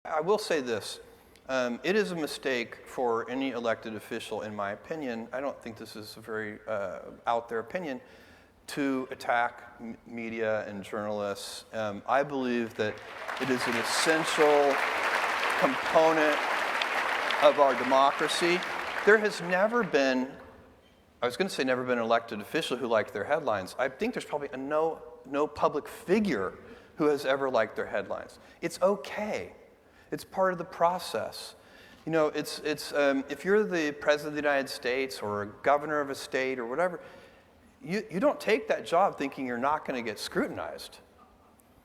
I will say this. It is a mistake for any elected official, in my opinion, I don't think this is a very out there opinion, to attack media and journalists. I believe that it is an essential component of our democracy. There has never been, I was going to say never been an elected official who liked their headlines. I think there's probably no public figure who has ever liked their headlines. It's okay. It's part of the process. You know, if you're the president of the United States or a governor of a state or whatever, you don't take that job thinking you're not going to get scrutinized.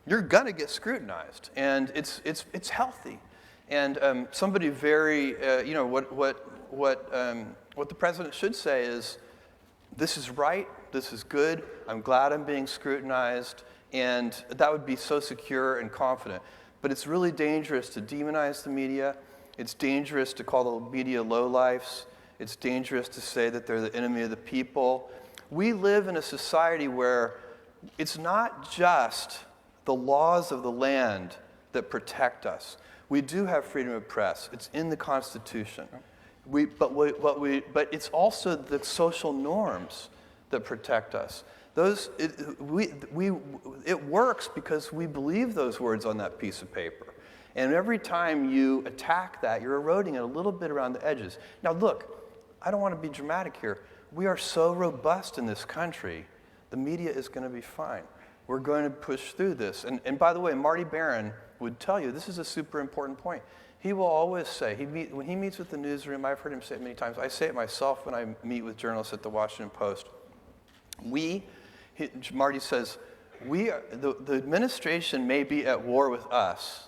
You're going to get scrutinized, and it's healthy. And somebody very, what the president should say is, this is right, this is good, I'm glad I'm being scrutinized, and that would be so secure and confident. But it's really dangerous to demonize the media. It's dangerous to call the media lowlifes. It's dangerous to say that they're the enemy of the people. We live in a society where it's not just the laws of the land that protect us. We do have freedom of press. It's in the Constitution. But it's also the social norms that protect us. It works because we believe those words on that piece of paper. And every time you attack that, you're eroding it a little bit around the edges. Now look, I don't want to be dramatic here. We are so robust in this country, the media is going to be fine. We're going to push through this. And by the way, Marty Barron would tell you, this is a super important point. He will always say, when he meets with the newsroom, I've heard him say it many times, I say it myself when I meet with journalists at the Washington Post. Marty says, the administration may be at war with us.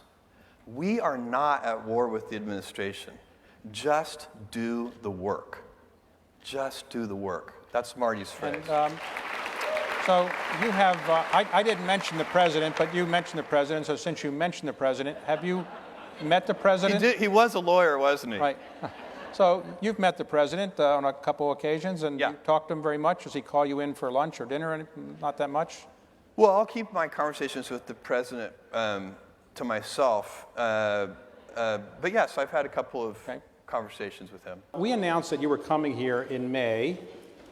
We are not at war with the administration. Just do the work. Just do the work. That's Marty's phrase. And, so you have, I didn't mention the president, but you mentioned the president. So since you mentioned the president, have you met the president? He was a lawyer, wasn't he? Right. So you've met the president on a couple occasions, and yeah. You talked to him very much. Does he call you in for lunch or dinner? Or not that much? Well, I'll keep my conversations with the president to myself. But yes, I've had a couple of conversations with him. We announced that you were coming here in May.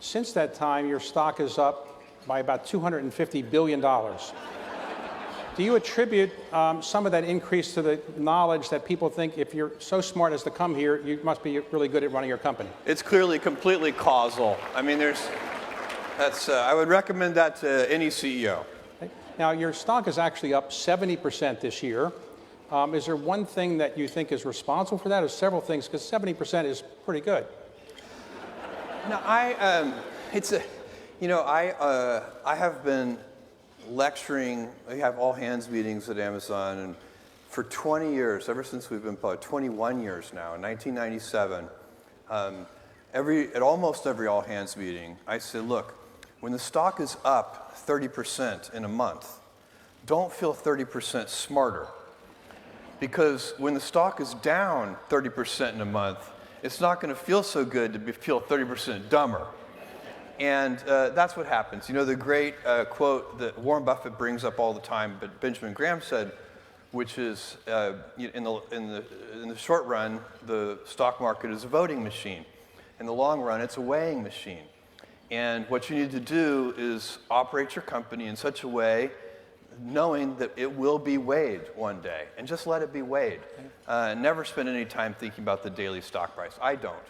Since that time, your stock is up by about $250 billion. Do you attribute some of that increase to the knowledge that people think if you're so smart as to come here, you must be really good at running your company? It's clearly completely causal. I mean, I would recommend that to any CEO. Now, your stock is actually up 70% this year. Is there one thing that you think is responsible for that, or several things? Because 70% is pretty good. No, I have been lecturing. We have all hands meetings at Amazon, and for 20 years, ever since we've been public, 21 years now, in 1997, at almost every all hands meeting, I say, look, when the stock is up 30% in a month, don't feel 30% smarter. Because when the stock is down 30% in a month, it's not going to feel so good to feel 30% dumber. And that's what happens. You know, the great quote that Warren Buffett brings up all the time, but Benjamin Graham said, which is, in the short run, the stock market is a voting machine. In the long run, it's a weighing machine. And what you need to do is operate your company in such a way, knowing that it will be weighed one day, and just let it be weighed. Never spend any time thinking about the daily stock price. I don't.